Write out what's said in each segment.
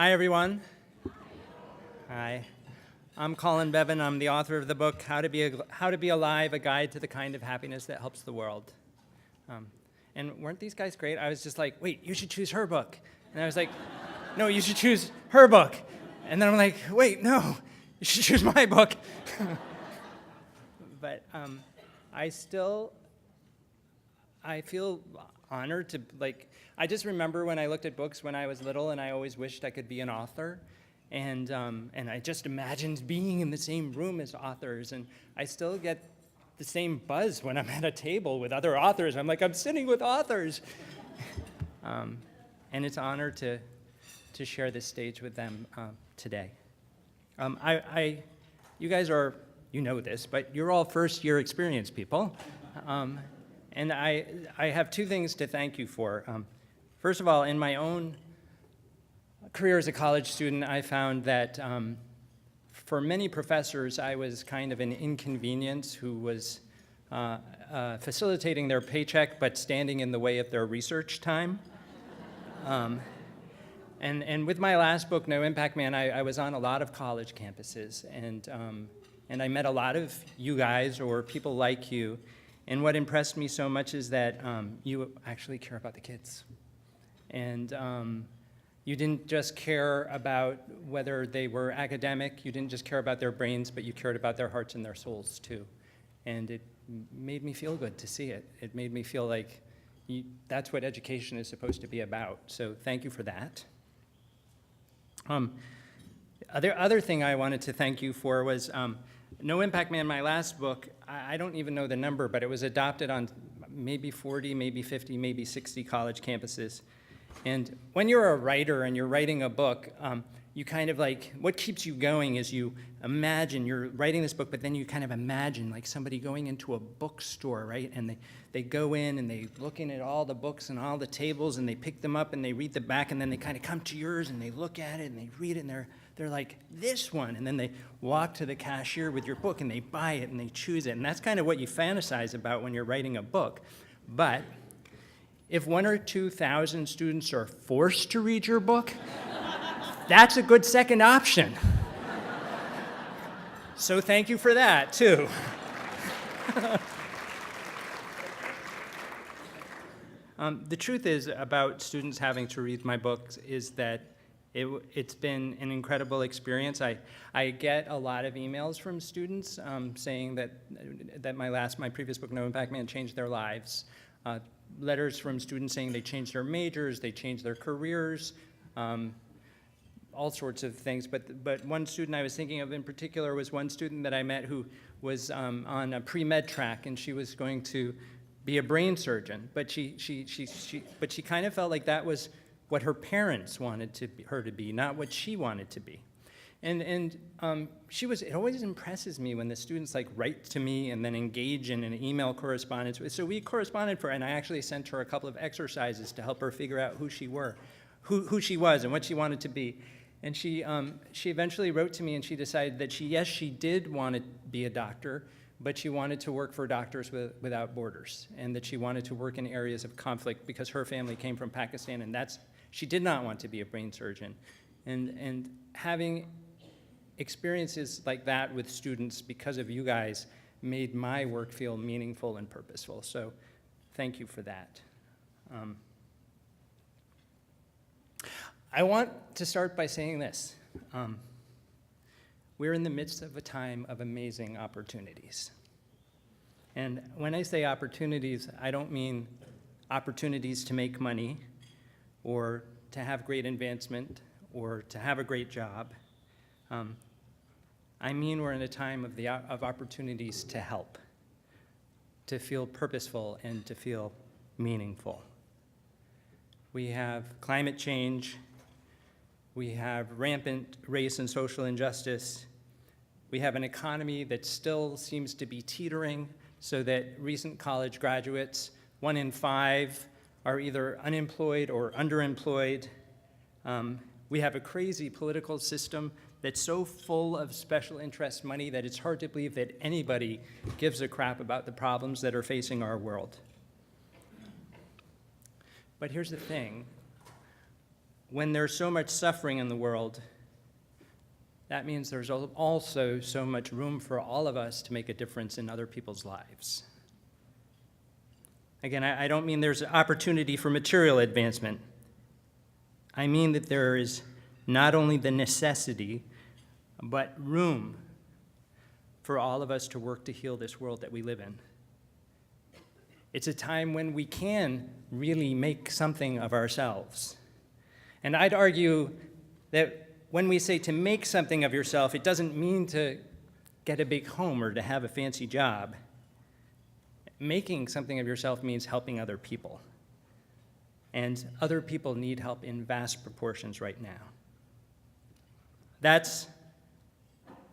Hi, everyone. Hi. I'm Colin Beavan. I'm the author of the book, How to Be Alive, A Guide to the Kind of Happiness That Helps the World. And weren't these guys great? I was just like, wait, you should choose her book. And I was like, no, you should choose her book. And then I'm like, wait, no, you should choose my book. But I feel honored to, I just remember when I looked at books when I was little, and I always wished I could be an author. And I just imagined being in the same room as authors, and I still get the same buzz when I'm at a table with other authors. I'm like, I'm sitting with authors. And it's an honor to share this stage with them today. You guys are, you know this, but you're all first-year experience people. And I have two things to thank you for. First of all, in my own career as a college student, I found that for many professors, I was kind of an inconvenience who was facilitating their paycheck but standing in the way of their research time. And with my last book, No Impact Man, I was on a lot of college campuses, and I met a lot of you guys or people like you. And what impressed me so much is that you actually care about the kids. And you didn't just care about whether they were academic, you didn't just care about their brains, but you cared about their hearts and their souls too. And it made me feel good to see it. It made me feel like that's what education is supposed to be about. So thank you for that. Other thing I wanted to thank you for was No Impact Man, my last book. I don't even know the number, but it was adopted on maybe 40, maybe 50, maybe 60 college campuses. And when you're a writer and you're writing a book, you kind of what keeps you going is you imagine, you're writing this book, but then you kind of imagine like somebody going into a bookstore, right? And they go in and they looking at all the books and all the tables and they pick them up and they read the back and then they kind of come to yours and they look at it and they read it and they're like, this one. And then they walk to the cashier with your book and they buy it and they choose it. And that's kind of what you fantasize about when you're writing a book. But if 1,000 or 2,000 students are forced to read your book, that's a good second option. So thank you for that, too. The truth is about students having to read my books is that it's been an incredible experience. I get a lot of emails from students saying that my previous book, No Impact Man, changed their lives. Letters from students saying they changed their majors, they changed their careers, all sorts of things. But one student I was thinking of in particular was one student that I met who was on a pre-med track, and she was going to be a brain surgeon. But she kind of felt like that was what her parents wanted her to be, not what she wanted to be. And it always impresses me when the students write to me and then engage in an email correspondence. So we corresponded and I actually sent her a couple of exercises to help her figure out who she was and what she wanted to be. And she eventually wrote to me and she decided that she did want to be a doctor, but she wanted to work for Doctors Without Borders, and that she wanted to work in areas of conflict because her family came from Pakistan, and she did not want to be a brain surgeon. And having experiences like that with students because of you guys made my work feel meaningful and purposeful. So thank you for that. I want to start by saying this. We're in the midst of a time of amazing opportunities. And when I say opportunities, I don't mean opportunities to make money or to have great advancement or to have a great job. I mean we're in a time of opportunities to help, to feel purposeful and to feel meaningful. We have climate change, we have rampant race and social injustice, we have an economy that still seems to be teetering so that recent college graduates, 1 in 5, are either unemployed or underemployed. We have a crazy political system that's so full of special interest money that it's hard to believe that anybody gives a crap about the problems that are facing our world. But here's the thing. when there's so much suffering in the world, that means there's also so much room for all of us to make a difference in other people's lives. Again, I don't mean there's opportunity for material advancement. I mean that there is not only the necessity, but room for all of us to work to heal this world that we live in. It's a time when we can really make something of ourselves. And I'd argue that when we say to make something of yourself, it doesn't mean to get a big home or to have a fancy job. Making something of yourself means helping other people. And other people need help in vast proportions right now. That's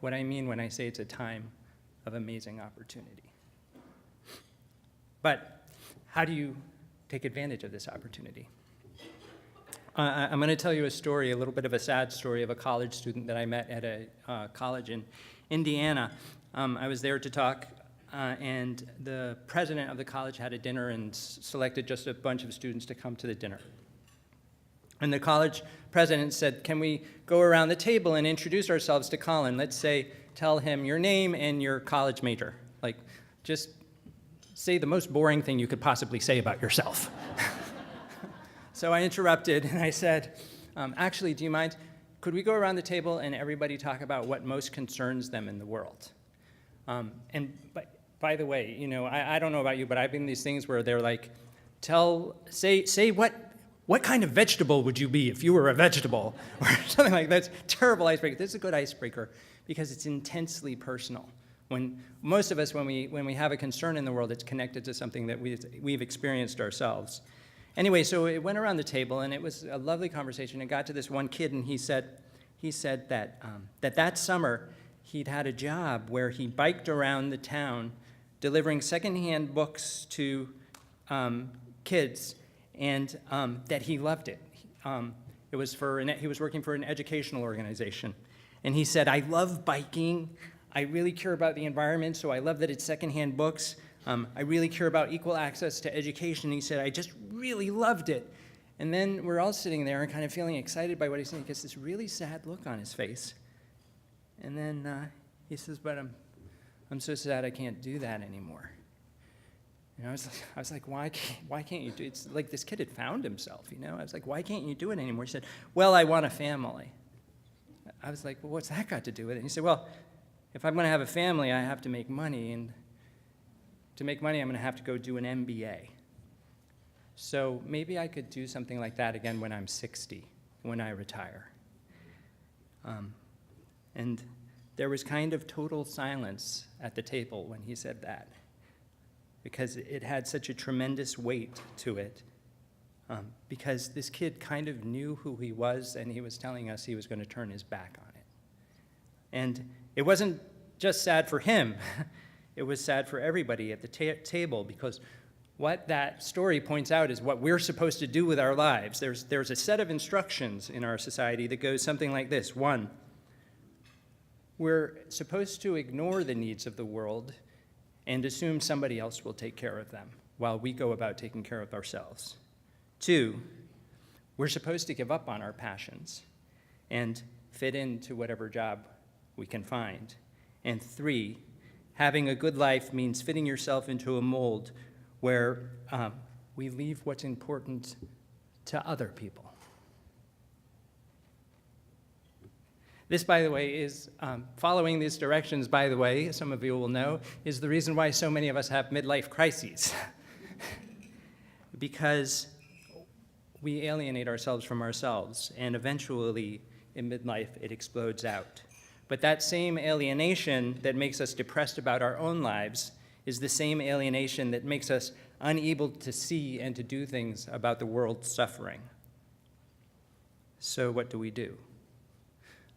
what I mean when I say it's a time of amazing opportunity. But how do you take advantage of this opportunity? I'm going to tell you a story, a little bit of a sad story of a college student that I met at a college in Indiana. I was there to talk, and the president of the college had a dinner and selected just a bunch of students to come to the dinner. And the college president said, can we go around the table and introduce ourselves to Colin? Let's say, tell him your name and your college major. Like, just say the most boring thing you could possibly say about yourself. So I interrupted and I said, actually, do you mind, could we go around the table and everybody talk about what most concerns them in the world? But by the way, you know, I don't know about you, but I've been in these things where they're like, say what kind of vegetable would you be if you were a vegetable? Or something like that. It's a terrible icebreaker. This is a good icebreaker because it's intensely personal. When most of us, when we have a concern in the world, it's connected to something that we've experienced ourselves. Anyway, so it went around the table, and it was a lovely conversation. It got to this one kid, and he said that summer he'd had a job where he biked around the town delivering secondhand books to kids, and that he loved it. He was working for an educational organization, and he said, "I love biking. I really care about the environment, so I love that it's secondhand books. I really care about equal access to education." He said, "I just really loved it." And then we're all sitting there and kind of feeling excited by what he's saying. He gets this really sad look on his face. And then he says, "But I'm so sad I can't do that anymore." You know, I was like, why can't you do it? It's like this kid had found himself, you know? I was like, why can't you do it anymore? He said, "Well, I want a family." I was like, well, what's that got to do with it? And he said, "Well, if I'm going to have a family, I have to make money, and to make money, I'm going to have to go do an MBA. So maybe I could do something like that again when I'm 60, when I retire." And there was kind of total silence at the table when he said that, because it had such a tremendous weight to it, because this kid kind of knew who he was, and he was telling us he was going to turn his back on it. And it wasn't just sad for him. It was sad for everybody at the table, because what that story points out is what we're supposed to do with our lives. There's a set of instructions in our society that goes something like this. 1, we're supposed to ignore the needs of the world and assume somebody else will take care of them while we go about taking care of ourselves. 2, we're supposed to give up on our passions and fit into whatever job we can find. And 3, having a good life means fitting yourself into a mold where we leave what's important to other people. This, by the way, is, following these directions, by the way, some of you will know, is the reason why so many of us have midlife crises. Because we alienate ourselves from ourselves, and eventually, in midlife, it explodes out. But that same alienation that makes us depressed about our own lives is the same alienation that makes us unable to see and to do things about the world's suffering. So what do we do?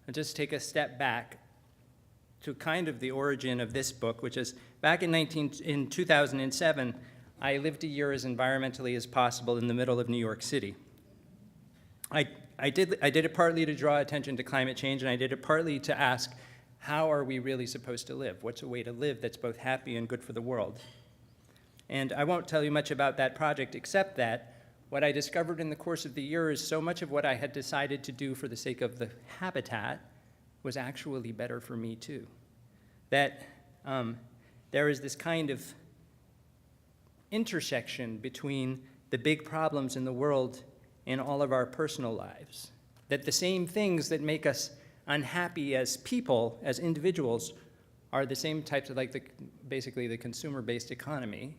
I'll just take a step back to kind of the origin of this book, which is back in 2007, I lived a year as environmentally as possible in the middle of New York City. I did it partly to draw attention to climate change, and I did it partly to ask, how are we really supposed to live? What's a way to live that's both happy and good for the world? And I won't tell you much about that project, except that what I discovered in the course of the year is so much of what I had decided to do for the sake of the habitat was actually better for me too. That there is this kind of intersection between the big problems in the world and all of our personal lives. That the same things that make us unhappy as people, as individuals, are the same types of, like basically the consumer-based economy,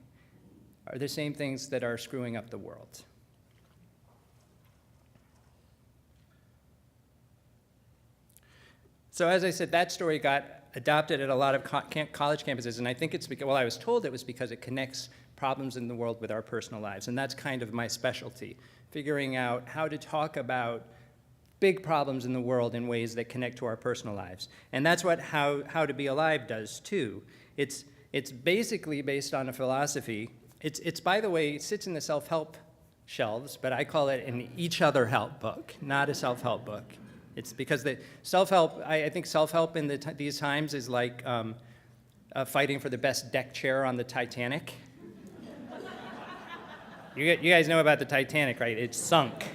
are the same things that are screwing up the world. So as I said, that story got adopted at a lot of college campuses, and I think it's because, well, I was told it was because it connects problems in the world with our personal lives, and that's kind of my specialty, figuring out how to talk about big problems in the world in ways that connect to our personal lives. And that's what How to Be Alive does too. It's basically based on a philosophy. It's by the way, it sits in the self-help shelves, but I call it an each other help book, not a self-help book. It's because the self-help, I think self-help in these times is like fighting for the best deck chair on the Titanic. You guys know about the Titanic, right? It's sunk,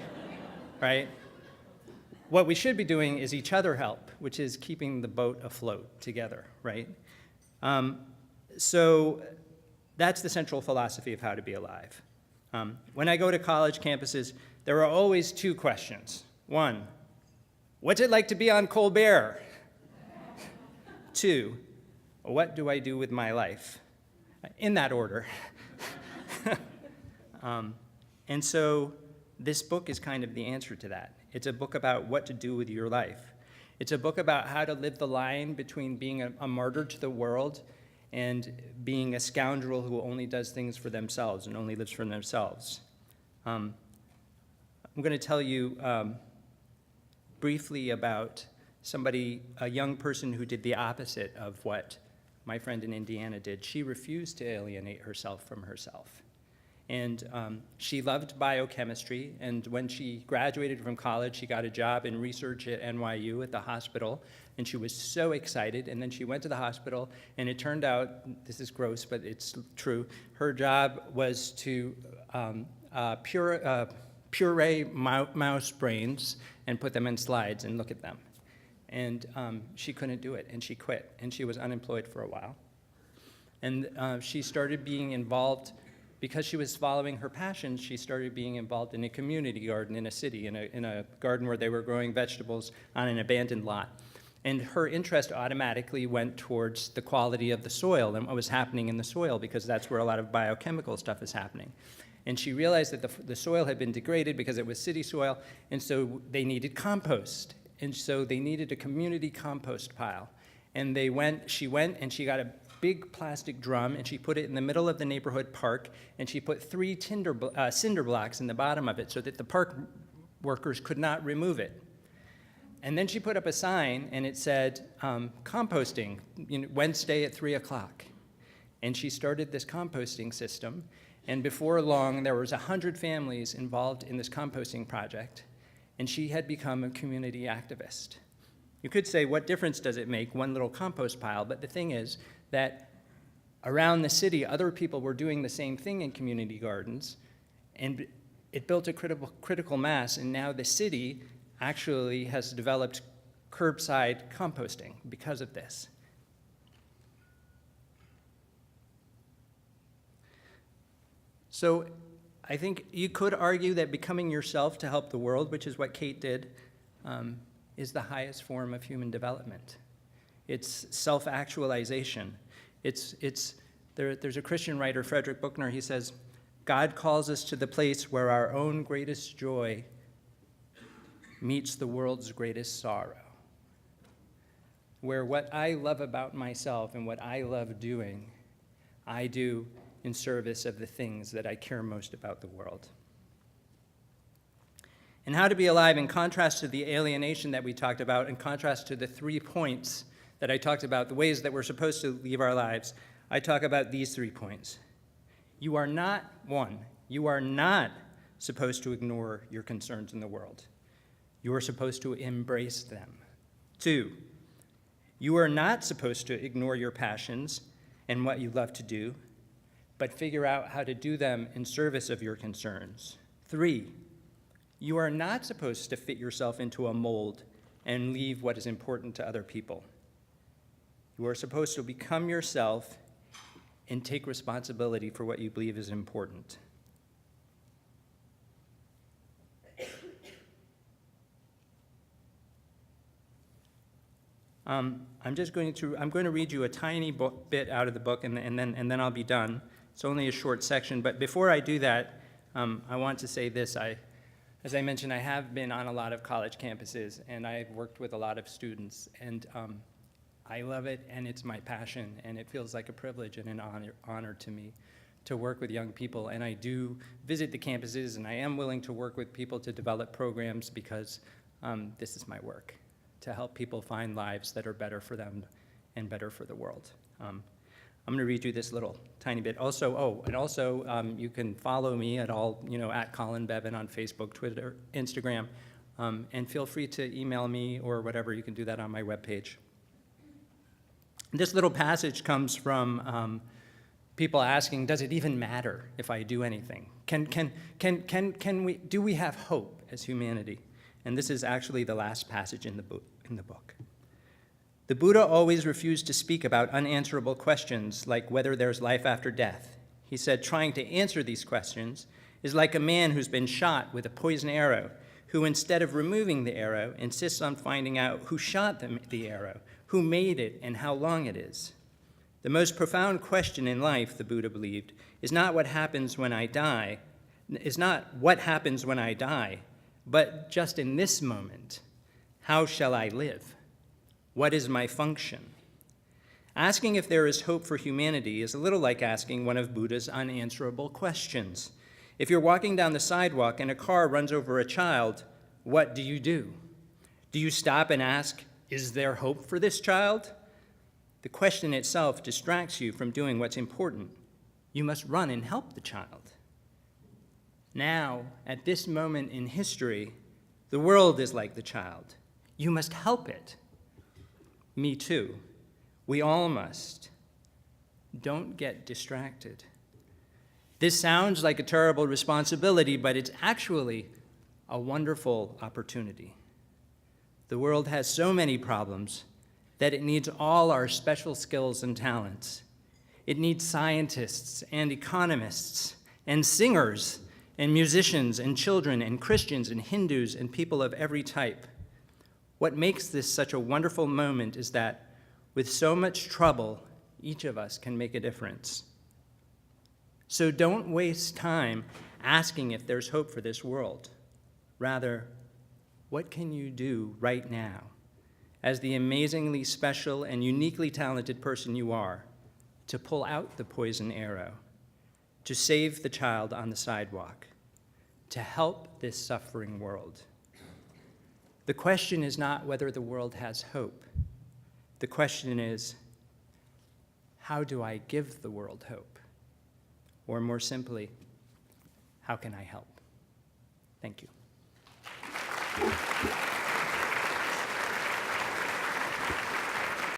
right? What we should be doing is each other help, which is keeping the boat afloat together, right? So that's the central philosophy of How to Be Alive. When I go to college campuses, there are always two questions. One, what's it like to be on Colbert? Two, what do I do with my life? In that order. And so this book is kind of the answer to that. It's a book about what to do with your life. It's a book about how to live the line between being a martyr to the world and being a scoundrel who only does things for themselves and only lives for themselves. I'm going to tell you briefly about a young person who did the opposite of what my friend in Indiana did. She refused to alienate herself from herself. And she loved biochemistry, and when she graduated from college, she got a job in research at NYU at the hospital, and she was so excited. And then she went to the hospital, and it turned out, this is gross, but it's true, her job was to puree mouse brains and put them in slides and look at them. And she couldn't do it, and she quit, and she was unemployed for a while. And she started being involved. Because she was following her passions, she started being involved in a community garden in a city, in a garden where they were growing vegetables on an abandoned lot. And her interest automatically went towards the quality of the soil and what was happening in the soil, because that's where a lot of biochemical stuff is happening. And she realized that the soil had been degraded because it was city soil, and so they needed compost. And so they needed a community compost pile. And she went and she got a big plastic drum, and she put it in the middle of the neighborhood park, and she put 3 cinder blocks in the bottom of it so that the park workers could not remove it. And then she put up a sign, and it said, composting, Wednesday at 3 o'clock. And she started this composting system, and before long, there was 100 families involved in this composting project, and she had become a community activist. You could say, what difference does it make, one little compost pile? But the thing is that around the city, other people were doing the same thing in community gardens, and it built a critical mass, and now the city actually has developed curbside composting because of this. So I think you could argue that becoming yourself to help the world, which is what Kate did, is the highest form of human development. It's self-actualization. There's a Christian writer, Frederick Buechner, he says, God calls us to the place where our own greatest joy meets the world's greatest sorrow. Where what I love about myself and what I love doing, I do in service of the things that I care most about the world. And How to Be Alive, in contrast to the alienation that we talked about, in contrast to the 3 points that I talked about, the ways that we're supposed to live our lives, I talk about these 3 points. You are not supposed to ignore your concerns in the world. You are supposed to embrace them. 2, you are not supposed to ignore your passions and what you love to do, but figure out how to do them in service of your concerns. 3, you are not supposed to fit yourself into a mold and leave what is important to other people. You are supposed to become yourself and take responsibility for what you believe is important. I'm going to read you a tiny bit out of the book, and then I'll be done. It's only a short section, but before I do that, I want to say this. As I mentioned, I have been on a lot of college campuses, and I've worked with a lot of students, and I love it, and it's my passion, and it feels like a privilege and an honor to me to work with young people. And I do visit the campuses, and I am willing to work with people to develop programs because this is my work, to help people find lives that are better for them and better for the world. I'm going to read you this little tiny bit. Also, you can follow me at all, at Colin Beavan on Facebook, Twitter, Instagram, and feel free to email me or whatever. You can do that on my webpage. This little passage comes from people asking, does it even matter if I do anything? Do we have hope as humanity? And this is actually the last passage in the book. The Buddha always refused to speak about unanswerable questions like whether there's life after death. He said trying to answer these questions is like a man who's been shot with a poison arrow, who instead of removing the arrow insists on finding out who shot the arrow, who made it, and how long it is. The most profound question in life, the Buddha believed, is not what happens when I die, but just in this moment, how shall I live? What is my function? Asking if there is hope for humanity is a little like asking one of Buddha's unanswerable questions. If you're walking down the sidewalk and a car runs over a child, what do you do? Do you stop and ask, is there hope for this child? The question itself distracts you from doing what's important. You must run and help the child. Now, at this moment in history, the world is like the child. You must help it. Me too. We all must. Don't get distracted. This sounds like a terrible responsibility, but it's actually a wonderful opportunity. The world has so many problems that it needs all our special skills and talents. It needs scientists and economists and singers and musicians and children and Christians and Hindus and people of every type. What makes this such a wonderful moment is that with so much trouble, each of us can make a difference. So don't waste time asking if there's hope for this world. Rather, what can you do right now as the amazingly special and uniquely talented person you are to pull out the poison arrow, to save the child on the sidewalk, to help this suffering world? The question is not whether the world has hope. The question is, how do I give the world hope? Or more simply, how can I help? Thank you.